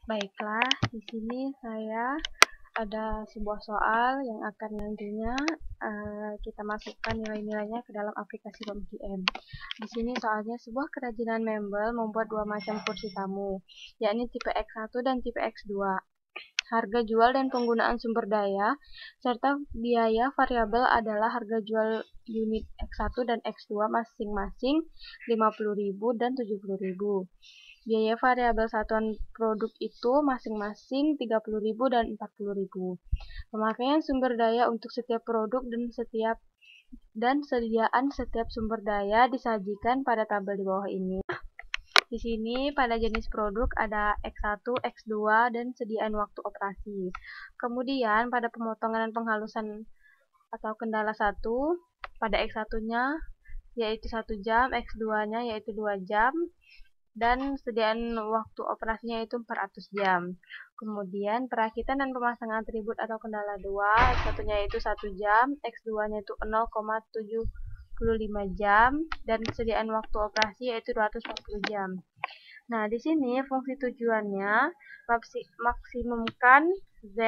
Baiklah, di sini saya ada sebuah soal yang akan nantinya kita masukkan nilai-nilainya ke dalam aplikasi POMGM. Di sini soalnya sebuah kerajinan mebel membuat dua macam kursi tamu, yakni tipe X1 dan tipe X2. Harga jual dan penggunaan sumber daya serta biaya variabel adalah harga jual unit X1 dan X2 masing-masing 50.000 dan 70.000. Biaya variabel satuan produk itu masing-masing 30.000 dan 40.000. Pemakaian sumber daya untuk setiap produk dan sediaan setiap sumber daya disajikan pada tabel di bawah ini. Di sini pada jenis produk ada X1, X2, dan sediaan waktu operasi. Kemudian pada pemotongan dan penghalusan atau kendala 1, pada X1-nya yaitu 1 jam, X2-nya yaitu 2 jam, dan sediaan waktu operasinya yaitu 400 jam. Kemudian perakitan dan pemasangan atribut atau kendala 2, X1-nya yaitu 1 jam, X2-nya itu 0,75 jam, dan kesediaan waktu operasi yaitu 240 jam. Nah, di sini fungsi tujuannya maksimumkan Z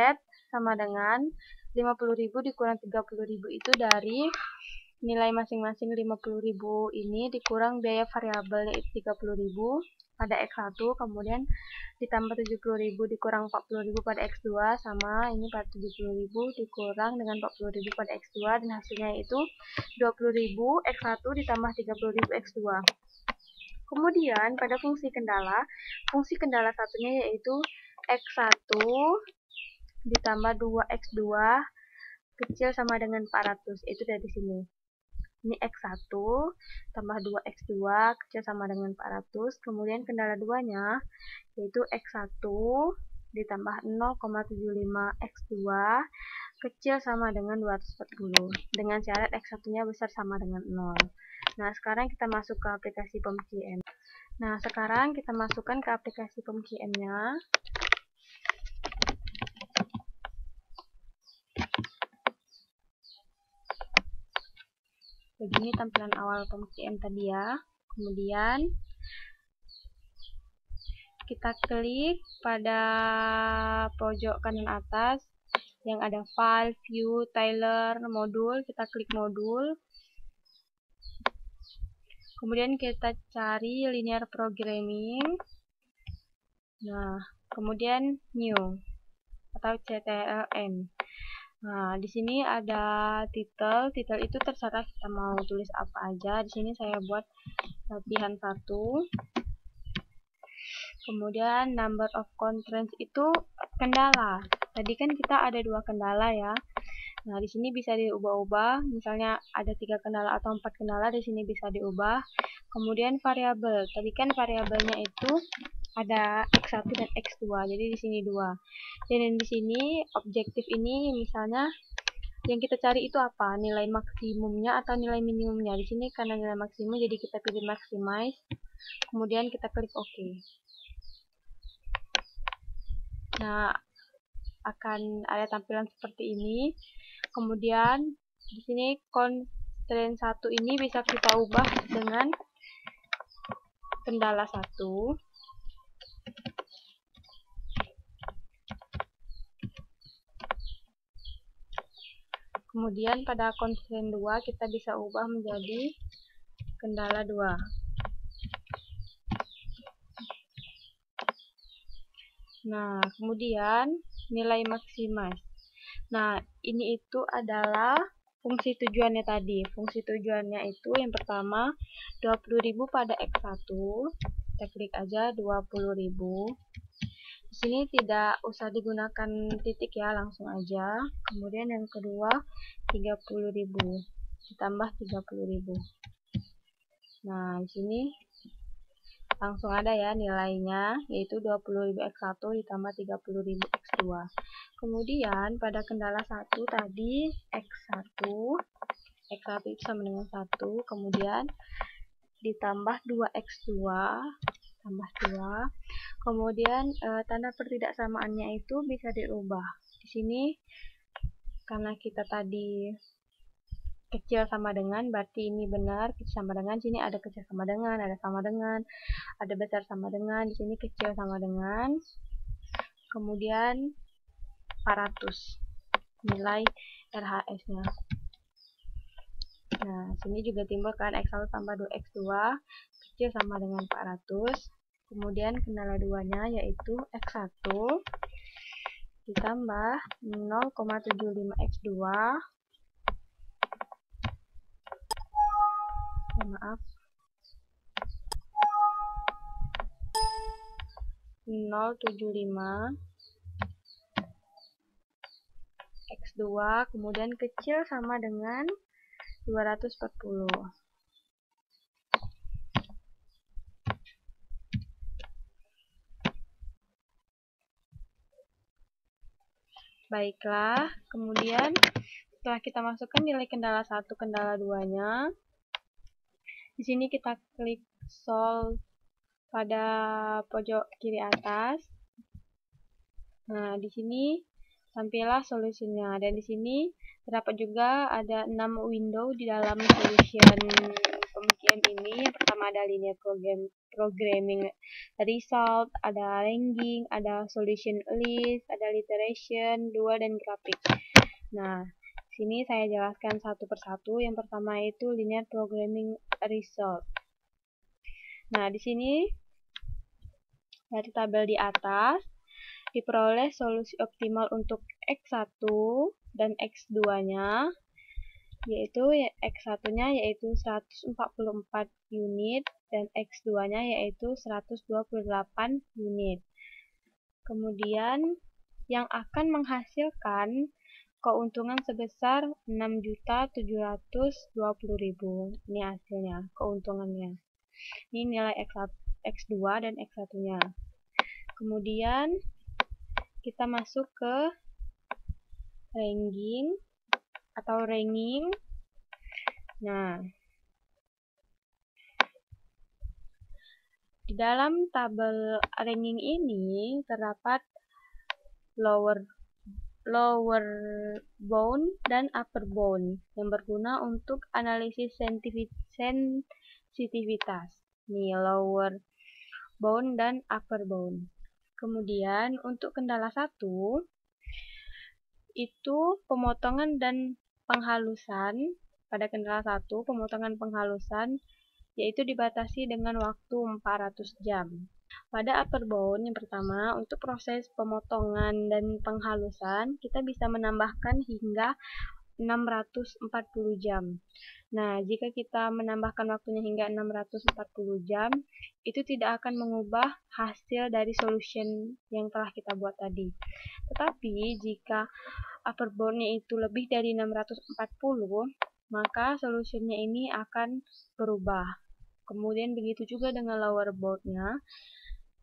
sama dengan 50.000 dikurang 30.000 itu dari nilai masing-masing 50.000 ini dikurang biaya variabel yaitu 30.000 pada X1, kemudian ditambah 70.000 dikurang 40.000 pada X2, sama ini 70.000 dikurang dengan 40.000 pada X2, dan hasilnya itu 20.000 X1 ditambah 30.000 X2. Kemudian pada fungsi kendala satunya yaitu X1 ditambah 2X2 kecil sama dengan 400, itu dari sini. Ini X1 tambah 2X2 kecil sama dengan 400. Kemudian kendala 2-nya yaitu X1 ditambah 0,75X2 kecil sama dengan 240, dengan syarat X1-nya besar sama dengan 0. Nah, sekarang kita masuk ke aplikasi POMGM. Nah, sekarang kita masukkan ke aplikasi POMGM-nya. Begini tampilan awal POMGM tadi ya. Kemudian kita klik pada pojok kanan atas yang ada file, view, tiler, modul. Kita klik modul. Kemudian kita cari linear programming. Nah, kemudian new atau CTLN. Nah, di sini ada title. Title itu terserah kita mau tulis apa aja. Di sini saya buat latihan 1. Kemudian number of constraints itu kendala. Tadi kan kita ada 2 kendala ya. Nah, di sini bisa diubah-ubah. Misalnya ada 3 kendala atau 4 kendala, di sini bisa diubah. Kemudian variabel. Tadi kan variabelnya itu ada X1 dan X2. Jadi di sini 2. Dan di sini objektif ini misalnya yang kita cari itu apa? Nilai maksimumnya atau nilai minimumnya. Di sini karena nilai maksimum jadi kita pilih maximize. Kemudian kita klik OK. Nah, akan ada tampilan seperti ini. Kemudian di sini constraint 1 ini bisa kita ubah dengan kendala 1. Kemudian pada constraint 2 kita bisa ubah menjadi kendala 2. Nah, kemudian nilai maximize. Nah, ini itu adalah fungsi tujuannya tadi. Fungsi tujuannya itu yang pertama 20.000 pada X1. Kita klik aja 20.000. Di sini tidak usah digunakan titik ya, langsung aja. Kemudian yang kedua 30.000 ditambah 30.000. Nah, di sini langsung ada ya nilainya, yaitu 20.000 X1 ditambah 30.000 X2. Kemudian pada kendala 1 tadi X1 itu sama dengan 1, kemudian ditambah 2X2 tambah 2. Kemudian tanda pertidaksamaannya itu bisa diubah. Di sini karena kita tadi kecil sama dengan, berarti ini benar kecil sama dengan. Sini ada kecil sama dengan, ada sama dengan, ada besar sama dengan. Di sini kecil sama dengan. kemudian 400 nilai RHS-nya. Nah, sini juga timbul kan X1 tambah 2X2 kecil sama dengan 400. Kemudian kendala 2-nya yaitu X1 ditambah 0,75X2. Maaf. 0,75 X2 kemudian kecil sama dengan 240. Baiklah, kemudian setelah kita masukkan nilai kendala 1, kendala 2-nya, di sini kita klik solve pada pojok kiri atas. Nah, di sini tampillah solusinya, dan di sini terdapat juga ada 6 window di dalam solution pembukaan ini. Yang pertama ada linear programming result, ada ranking, ada solution list, ada iteration, 2 dan grafik. Nah, sini saya jelaskan satu persatu. Yang pertama itu linear programming result. Nah, di sini dari tabel di atas diperoleh solusi optimal untuk X1 dan X2-nya, yaitu X1-nya yaitu 144 unit dan X2-nya yaitu 128 unit. Kemudian yang akan menghasilkan keuntungan sebesar 6.720.000. Ini hasilnya, keuntungannya. Ini nilai X2 dan X1-nya. Kemudian kita masuk ke ranking atau ranking. Nah, di dalam tabel ranking ini terdapat lower bound dan upper bound yang berguna untuk analisis sensitivitas. Nih, lower bound dan upper bound. Kemudian untuk kendala 1 itu pemotongan dan penghalusan. Pada kendala 1 pemotongan penghalusan yaitu dibatasi dengan waktu 400 jam. Pada upper bound yang pertama, untuk proses pemotongan dan penghalusan kita bisa menambahkan hingga 640 jam. Nah, jika kita menambahkan waktunya hingga 640 jam, itu tidak akan mengubah hasil dari solution yang telah kita buat tadi. Tetapi, jika upper bound-nya itu lebih dari 640, maka solutionnya ini akan berubah. Kemudian begitu juga dengan lower bound-nya,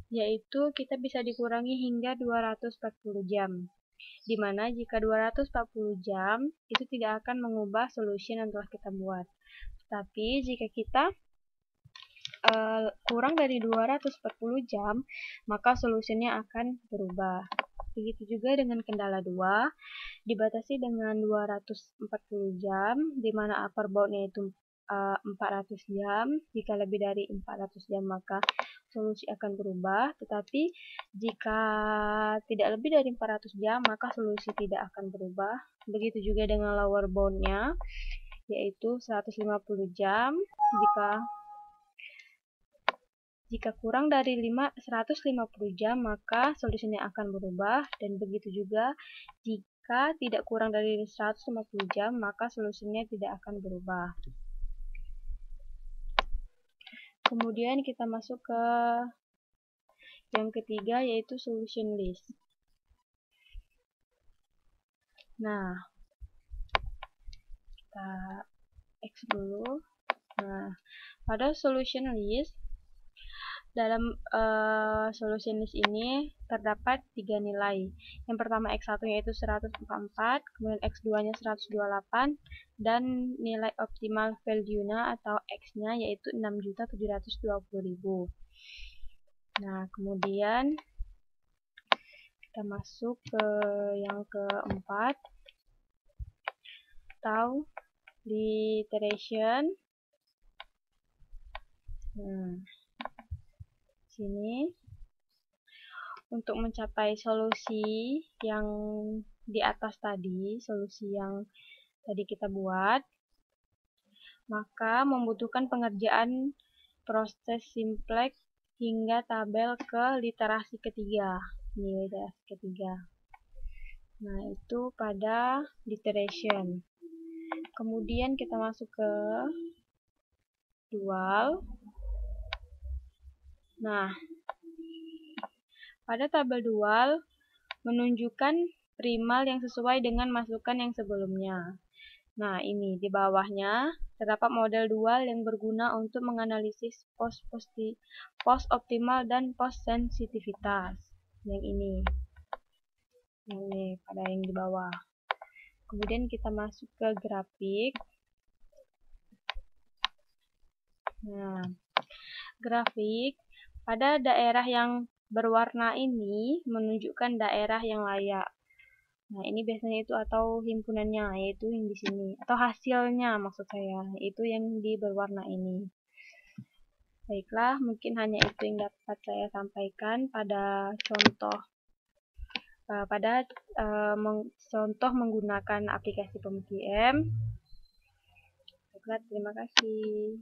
yaitu kita bisa dikurangi hingga 240 jam. Dimana jika 240 jam itu tidak akan mengubah solution yang telah kita buat. Tapi jika kita kurang dari 240 jam, maka solutionnya akan berubah. Begitu juga dengan kendala 2, dibatasi dengan 240 jam, dimana upper bound-nya itu 400 jam. Jika lebih dari 400 jam maka solusi akan berubah, tetapi jika tidak lebih dari 400 jam maka solusi tidak akan berubah. Begitu juga dengan lower bound-nya yaitu 150 jam. Jika kurang dari 150 jam maka solusinya akan berubah, dan begitu juga jika tidak kurang dari 150 jam maka solusinya tidak akan berubah. Kemudian kita masuk ke yang ketiga yaitu solution list. Nah, kita X dulu. Nah, pada solution list, dalam solution list ini terdapat 3 nilai. Yang pertama X1 yaitu 144, kemudian X2-nya 128, dan nilai optimal value-nya atau X-nya yaitu 6.720.000. Nah, kemudian kita masuk ke yang keempat atau iteration. Nah, sini untuk mencapai solusi yang di atas tadi, solusi yang tadi kita buat, maka membutuhkan pengerjaan proses simplex hingga tabel ke literasi ketiga. Ini literasi ketiga. Nah, itu pada literation. Kemudian kita masuk ke dual. Nah, pada tabel dual menunjukkan primal yang sesuai dengan masukan yang sebelumnya. Nah, ini di bawahnya terdapat model dual yang berguna untuk menganalisis post optimal dan post sensitivitas. Yang ini pada yang di bawah. Kemudian kita masuk ke grafik. Nah, grafik pada daerah yang berwarna ini menunjukkan daerah yang layak. Nah, ini biasanya itu atau himpunannya, yaitu yang di sini, atau hasilnya maksud saya, itu yang di berwarna ini. Baiklah, mungkin hanya itu yang dapat saya sampaikan pada contoh contoh menggunakan aplikasi POMGM. Baiklah, terima kasih.